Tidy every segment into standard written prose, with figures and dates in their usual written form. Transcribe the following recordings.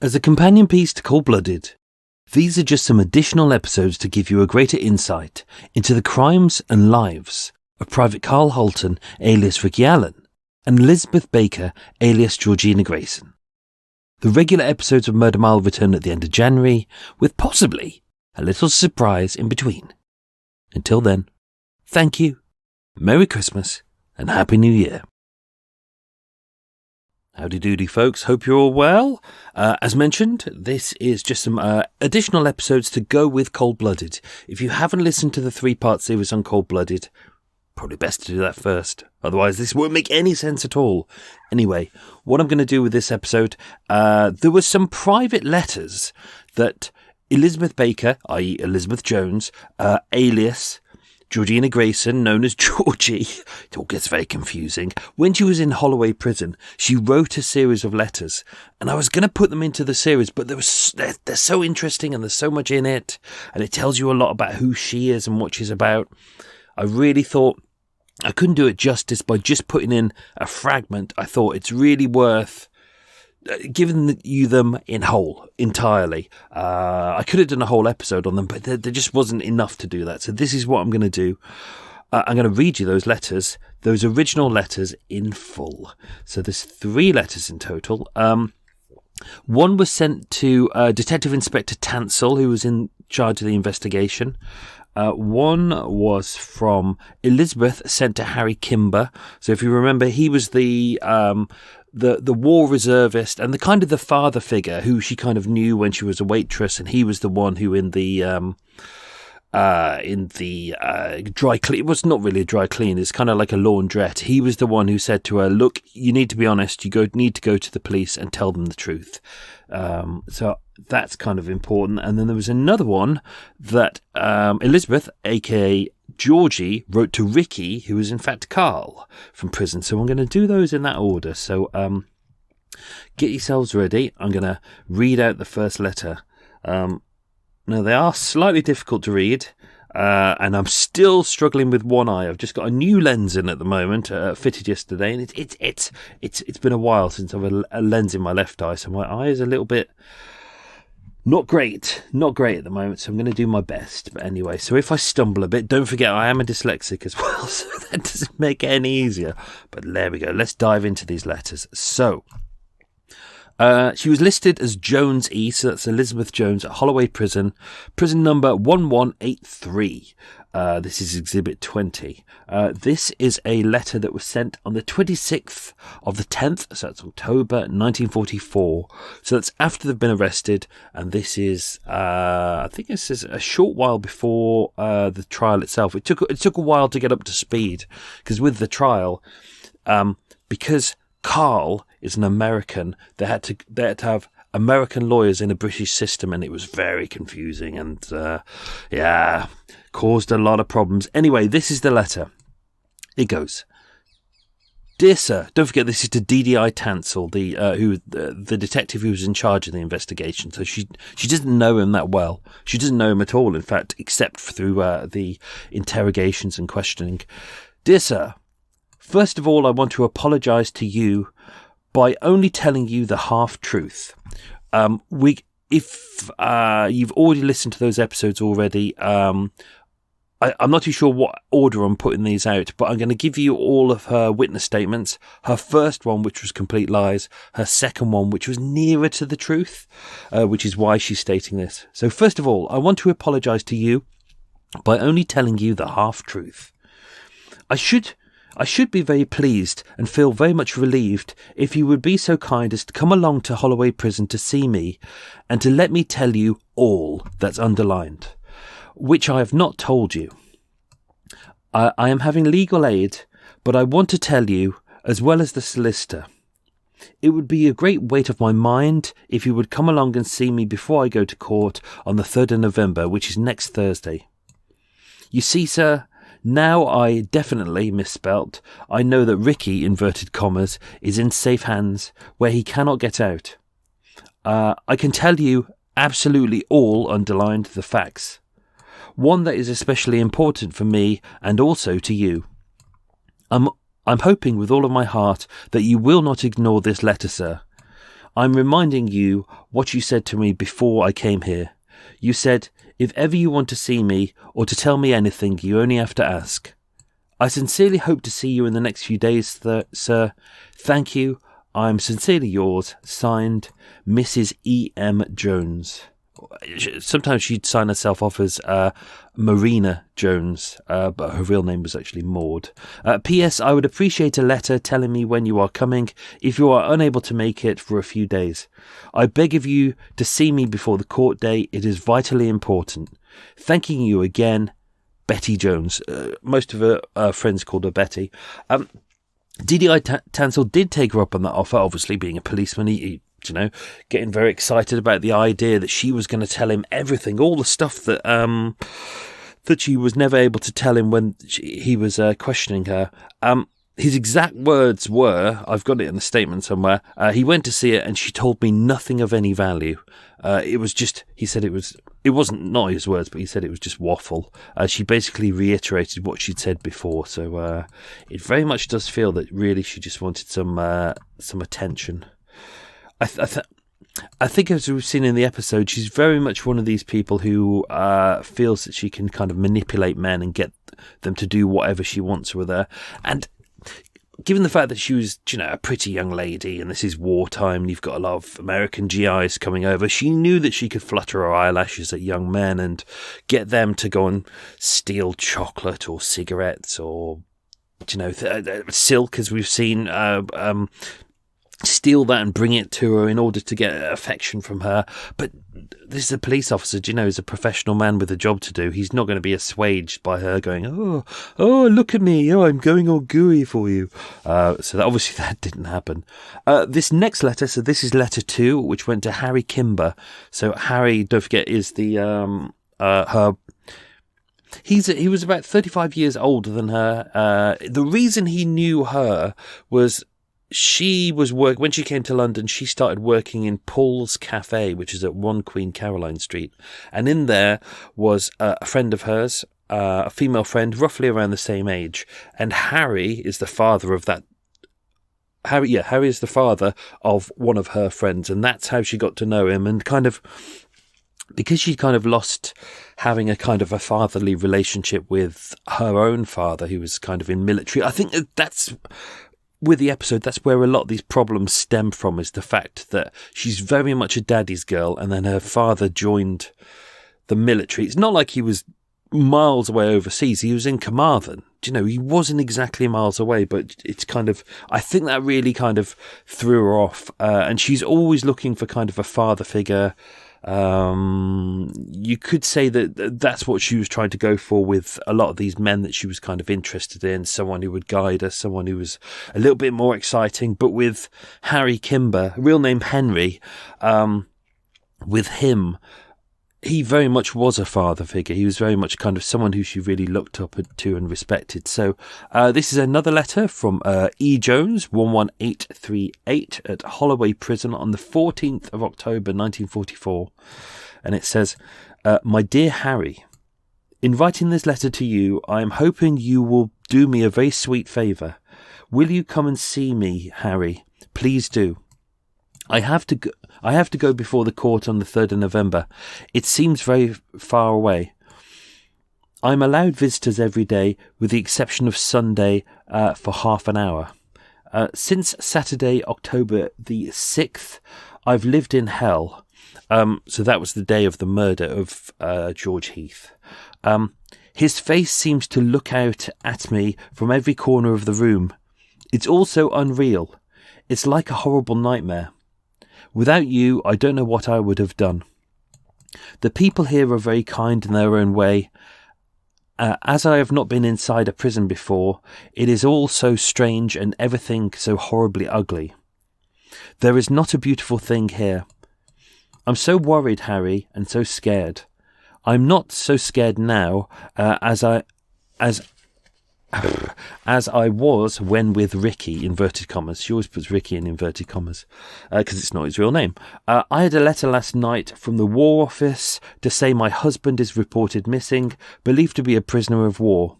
As a companion piece to Coldblooded, these are just some additional episodes to give you a greater insight into the crimes and lives of Private Karl Hulten, alias Ricky Allen, and Elizabeth Baker, alias Georgina Grayson. The regular episodes of Murder Mile return at the end of January, with possibly a little surprise in between. Until then, thank you, Merry Christmas, and Happy New Year. Howdy doody, folks. Hope you're all well. As mentioned, this is just some additional episodes to go with Coldblooded. If you haven't listened to the 3-part series on Coldblooded, probably best to do that first. Otherwise, this won't make any sense at all. Anyway, what I'm going to do with this episode, there were some private letters that Elizabeth Baker, i.e. Elizabeth Jones, alias Georgina Grayson, known as Georgie, it all gets very confusing. When she was in Holloway prison, she wrote a series of letters, and I was going to put them into the series, but they're so interesting and there's so much in it, and it tells you a lot about who she is and what she's about. I really thought I couldn't do it justice by just putting in a fragment. I thought it's really worth giving you them in whole, entirely. I could have done a whole episode on them, but there just wasn't enough to do that. So this is what I'm going to do. I'm going to read you those letters, those original letters in full. So there's 3 letters in total. One was sent to Detective Inspector Tansel, who was in charge of the investigation. One was from Elizabeth, sent to Harry Kimber. So if you remember, he was the war reservist and the father figure who she kind of knew when she was a waitress, and he was the one who in the dry clean, it was not really a dry clean, it's kind of like a laundrette. He was the one who said to her, look, you need to be honest, need to go to the police and tell them the truth. So that's kind of important. And then there was another one that Elizabeth, aka Georgie, wrote to Ricky, who was in fact Karl, from prison. So I'm going to do those in that order. So get yourselves ready. I'm going to read out the first letter. Now, they are slightly difficult to read, and I'm still struggling with one eye. I've just got a new lens in at the moment, fitted yesterday, and it's been a while since I've had a lens in my left eye, so my eye is a little bit not great at the moment, so I'm going to do my best. But anyway, so if I stumble a bit, don't forget I am a dyslexic as well, so that doesn't make it any easier. But there we go. Let's dive into these letters. So, she was listed as Jones E, so that's Elizabeth Jones at Holloway Prison, prison number 1183. This is Exhibit 20. This is a letter that was sent on the 26th of the 10th, so that's October 1944. So that's after they've been arrested, and this is, I think this is a short while before the trial itself. It took a while to get up to speed, because with the trial, because Karl is an American, they had to have American lawyers in a British system, and it was very confusing and caused a lot of problems. Anyway, this is the letter. It goes, Dear Sir, don't forget this is to DDI Tansel, the detective who was in charge of the investigation. So she doesn't know him that well. She doesn't know him at all, in fact, except through the interrogations and questioning. Dear Sir, first of all, I want to apologise to you by only telling you the half-truth. If you've already listened to those episodes already, I'm not too sure what order I'm putting these out, but I'm going to give you all of her witness statements. Her first one, which was complete lies. Her second one, which was nearer to the truth, which is why she's stating this. So first of all, I want to apologise to you by only telling you the half-truth. I should be very pleased and feel very much relieved if you would be so kind as to come along to Holloway Prison to see me and to let me tell you all that's underlined, which I have not told you. I am having legal aid, but I want to tell you, as well as the solicitor. It would be a great weight off my mind if you would come along and see me before I go to court on the 3rd of November, which is next Thursday. You see, sir, now I definitely misspelt. I know that Ricky, inverted commas, is in safe hands where he cannot get out. I can tell you absolutely all underlined the facts. One that is especially important for me and also to you. I'm hoping with all of my heart that you will not ignore this letter, sir. I'm reminding you what you said to me before I came here. You said, if ever you want to see me or to tell me anything, you only have to ask. I sincerely hope to see you in the next few days, sir. Thank you. I'm sincerely yours. Signed, Mrs. E.M. Jones. Sometimes she'd sign herself off as Marina Jones, but her real name was actually Maud. P.S. I would appreciate a letter telling me when you are coming, if you are unable to make it for a few days. I beg of you to see me before the court day. It is vitally important. Thanking you again, Betty Jones. Most of her friends called her Betty. D.D.I. Tansel did take her up on that offer, obviously being a policeman. He getting very excited about the idea that she was going to tell him everything, all the stuff that that she was never able to tell him when he was questioning her. His exact words were, I've got it in the statement somewhere, he went to see it and she told me nothing of any value. It was just, he said it wasn't not his words, but he said it was just waffle. She basically reiterated what she'd said before, so it very much does feel that really she just wanted some attention. I think, as we've seen in the episode, she's very much one of these people who feels that she can kind of manipulate men and get them to do whatever she wants with her. And given the fact that she was, a pretty young lady, and this is wartime, and you've got a lot of American GIs coming over, she knew that she could flutter her eyelashes at young men and get them to go and steal chocolate or cigarettes or, silk, as we've seen, steal that and bring it to her in order to get affection from her. But this is a police officer, he's a professional man with a job to do. He's not going to be assuaged by her going, oh, look at me, I'm going all gooey for you. So obviously that didn't happen. This next letter, so this is letter 2, which went to Harry Kimber. So Harry, don't forget, is the her. He was about 35 years older than her. The reason he knew her was she was when she came to London, she started working in Paul's Cafe, which is at 1 Queen Caroline Street. And in there was a friend of hers, a female friend, roughly around the same age. And Harry is the father of that. Harry is the father of one of her friends. And that's how she got to know him. And kind of, because she kind of lost having a kind of a fatherly relationship with her own father, who was kind of in military. I think that's, with the episode, that's where a lot of these problems stem from, is the fact that she's very much a daddy's girl, and then her father joined the military. It's not like he was miles away overseas. He was in Carmarthen. He wasn't exactly miles away, but it's kind of, I think that really kind of threw her off. And she's always looking for kind of a father figure. You could say that that's what she was trying to go for with a lot of these men that she was kind of interested in, someone who would guide her, someone who was a little bit more exciting. But with Harry Kimber, real name Henry, with him, he very much was a father figure. He was very much kind of someone who she really looked up to and respected. So this is another letter from E. Jones, 11838 at Holloway Prison on the 14th of October 1944. And it says, My dear Harry, in writing this letter to you, I am hoping you will do me a very sweet favour. Will you come and see me, Harry? Please do. I have to go before the court on the 3rd of November. It seems very far away. I am allowed visitors every day, with the exception of Sunday for half an hour. Since Saturday, October the 6th, I've lived in hell. So that was the day of the murder of George Heath. His face seems to look out at me from every corner of the room. It's all so unreal. It's like a horrible nightmare. Without you, I don't know what I would have done. The people here are very kind in their own way. As I have not been inside a prison before, it is all so strange and everything so horribly ugly. There is not a beautiful thing here. I'm so worried, Harry, and so scared. I'm not so scared now as I was when with Ricky, inverted commas. She always puts Ricky in inverted commas because it's not his real name. I had a letter last night from the War Office to say my husband is reported missing, believed to be a prisoner of war.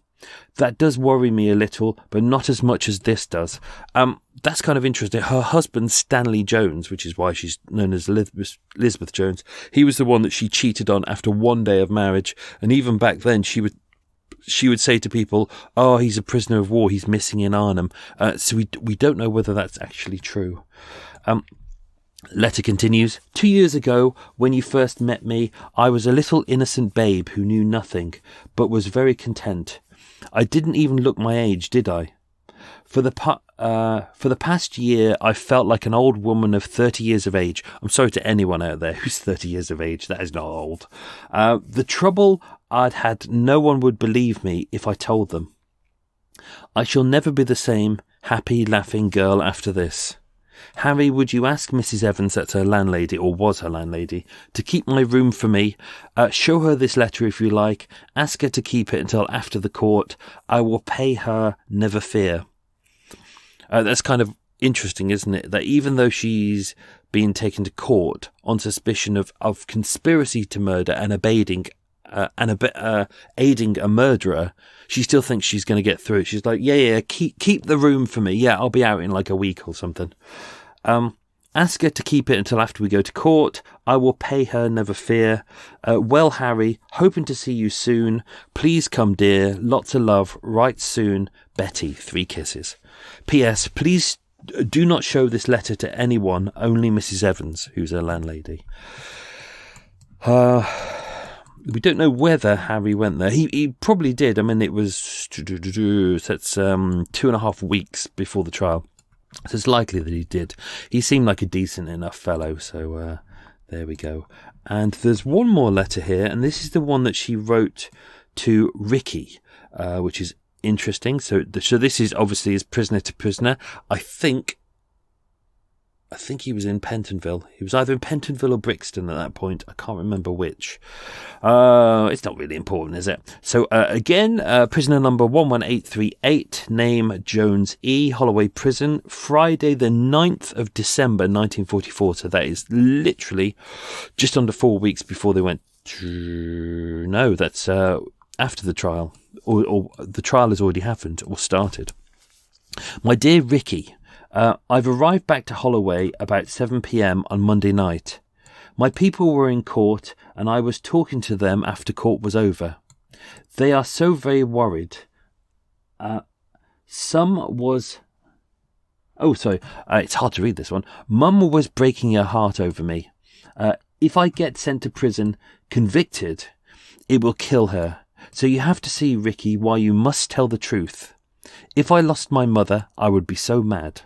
That does worry me a little, but not as much as this does. That's kind of interesting. Her husband, Stanley Jones, which is why she's known as Elizabeth Jones, he was the one that she cheated on after one day of marriage. And even back then, she would say to people, "Oh, he's a prisoner of war. He's missing in Arnhem." So we don't know whether that's actually true. Letter continues. 2 years ago, when you first met me, I was a little innocent babe who knew nothing, but was very content. I didn't even look my age, did I? For the past year, I felt like an old woman of 30 years of age. I'm sorry to anyone out there who's 30 years of age. That is not old. The trouble I'd had, no one would believe me if I told them. I shall never be the same happy, laughing girl after this. Harry, would you ask Mrs. Evans, that's her landlady, or was her landlady, to keep my room for me? Show her this letter if you like. Ask her to keep it until after the court. I will pay her, never fear. That's kind of interesting, isn't it? That even though she's being taken to court on suspicion of conspiracy to murder and aiding a murderer, she still thinks she's going to get through it. She's like, yeah, keep the room for me. Yeah, I'll be out in like a week or something. Ask her to keep it until after we go to court. I will pay her, never fear. Well, Harry, hoping to see you soon. Please come, dear. Lots of love. Right soon. Betty, 3 kisses. P.S. Please do not show this letter to anyone, only Mrs. Evans, who's her landlady. We don't know whether Harry went there. He probably did. I mean, it was that's 2.5 weeks before the trial. So it's likely that he did. He seemed like a decent enough fellow. So there we go. And there's one more letter here, and this is the one that she wrote to Ricky, which is interesting. So this is obviously his prisoner to prisoner. I think he was in Pentonville. He was either in Pentonville or Brixton at that point. I can't remember which. It's not really important, is it? So again, prisoner number 11838, name Jones E, Holloway Prison, Friday the 9th of December 1944. So that is literally just under 4 weeks before they went to... No, that's after the trial. Or the trial has already happened or started. My dear Ricky... I've arrived back to Holloway about 7 p.m. on Monday night. My people were in court and I was talking to them after court was over. They are so very worried. It's hard to read this one. Mum was breaking her heart over me. If I get sent to prison, convicted, it will kill her. So you have to see, Ricky, why you must tell the truth. If I lost my mother, I would be so mad.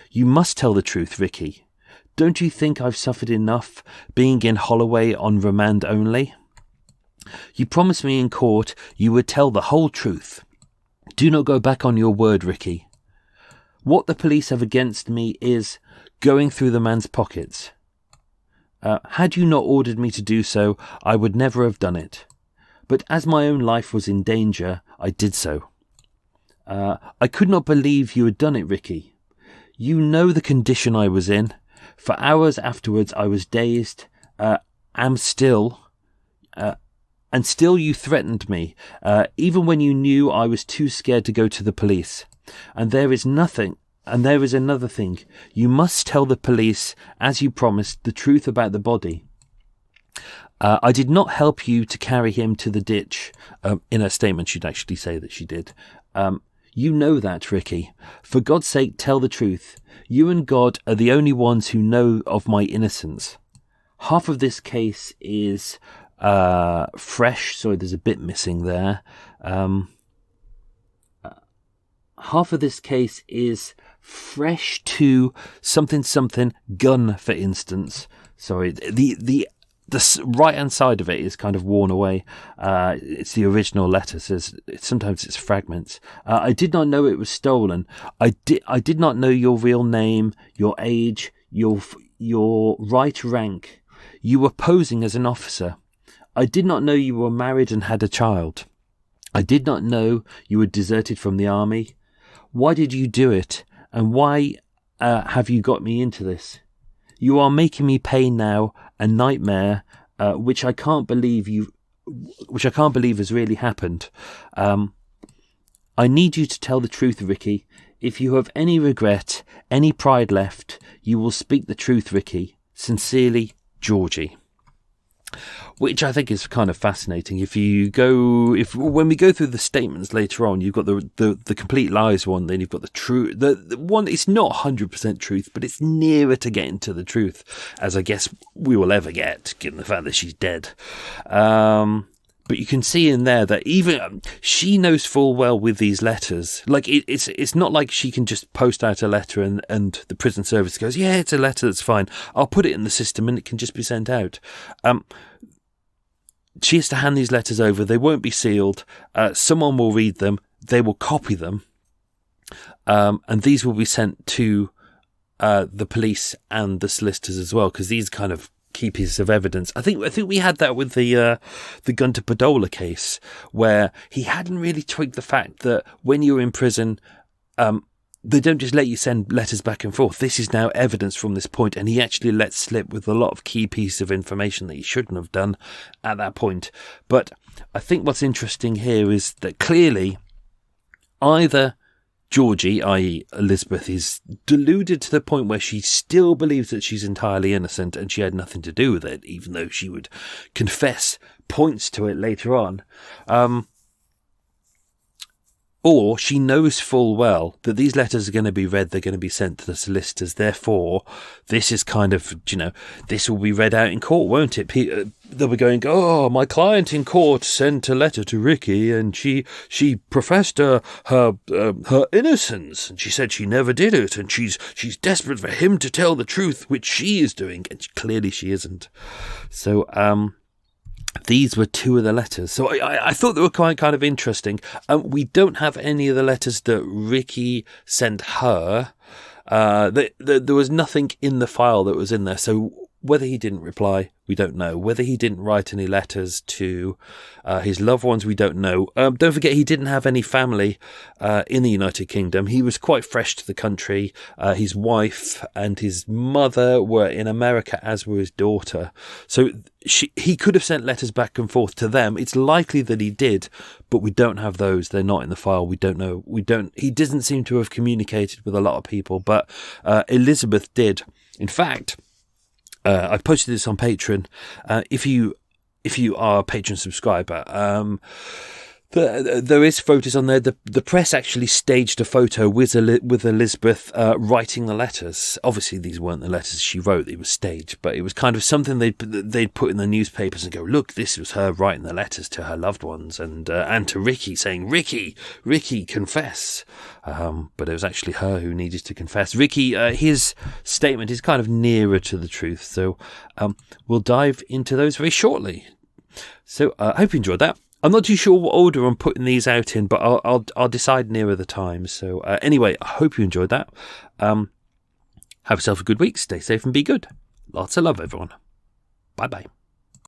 You must tell the truth, Ricky. Don't you think I've suffered enough, being in Holloway on remand only? You promised me in court you would tell the whole truth. Do not go back on your word, Ricky. What the police have against me is going through the man's pockets. Had you not ordered me to do so, I would never have done it. But as my own life was in danger, I did so. I could not believe you had done it, Ricky. You know the condition I was in. For hours afterwards I was dazed, and still you threatened me, even when you knew I was too scared to go to the police. And there is another thing. You must tell the police, as you promised, the truth about the body. I did not help you to carry him to the ditch. In her statement, she'd actually say that she did. You know that, Ricky. For God's sake, tell the truth. You and God are the only ones who know of my innocence. Half of this case is fresh. Sorry, there's a bit missing there. Half of this case is fresh to something gun, for instance. Sorry, the right hand side of it is kind of worn away. It's the original letter. Says sometimes it's fragments. I did not know it was stolen. I did not know your real name, your age, your right rank. You were posing as an officer. I did not know you were married and had a child. I did not know you were deserted from the army. Why did you do it? And why have you got me into this? You are making me pay now a nightmare, which I can't believe has really happened. I need you to tell the truth, Ricky. If you have any regret, any pride left, you will speak the truth, Ricky. Sincerely, Georgie. Which I think is kind of fascinating. When we go through the statements later on, you've got the complete lies one, then you've got the true, the one. It's not 100% truth, but it's nearer to getting to the truth, as I guess we will ever get, given the fact that she's dead. But you can see in there that even she knows full well with these letters. Like it's not like she can just post out a letter and the prison service goes, yeah, it's a letter, that's fine. I'll put it in the system and it can just be sent out. She has to hand these letters over. They won't be sealed. Someone will read them. They will copy them. And these will be sent to the police and the solicitors as well, because these kind of key pieces of evidence. I think we had that with the Gunter Padola case, where he hadn't really twigged the fact that when you're in prison, they don't just let you send letters back and forth. This is now evidence from this point, and he actually let slip with a lot of key pieces of information that he shouldn't have done at that point. But I think what's interesting here is that clearly either Georgie, i.e. Elizabeth, is deluded to the point where she still believes that she's entirely innocent and she had nothing to do with it, even though she would confess points to it later on. Or she knows full well that these letters are going to be read, they're going to be sent to the solicitors. Therefore, this is kind of, this will be read out in court, won't it? They'll be going, oh, my client in court sent a letter to Ricky and she professed her innocence. And she said she never did it. And she's desperate for him to tell the truth, which she is doing. And clearly she isn't. So, these were two of the letters. So I thought they were quite kind of interesting. We don't have any of the letters that Ricky sent her. There was nothing in the file that was in there. So whether he didn't reply, we don't know. Whether he didn't write any letters to his loved ones, we don't know. Don't forget, he didn't have any family in the United Kingdom. He was quite fresh to the country. His wife and his mother were in America, as were his daughter. So he could have sent letters back and forth to them. It's likely that he did, but we don't have those. They're not in the file. We don't know. He doesn't seem to have communicated with a lot of people, but Elizabeth did. In fact, I posted this on Patreon. If you are a Patreon subscriber, there is photos on there. The press actually staged a photo with Elizabeth writing the letters. Obviously, these weren't the letters she wrote; they were staged. But it was kind of something they'd put in the newspapers and go, "Look, this was her writing the letters to her loved ones and to Ricky, saying, Ricky, confess." But it was actually her who needed to confess. Ricky, his statement is kind of nearer to the truth. So we'll dive into those very shortly. So I hope you enjoyed that. I'm not too sure what order I'm putting these out in, but I'll decide nearer the time. So anyway, I hope you enjoyed that. Have yourself a good week. Stay safe and be good. Lots of love, everyone. Bye-bye.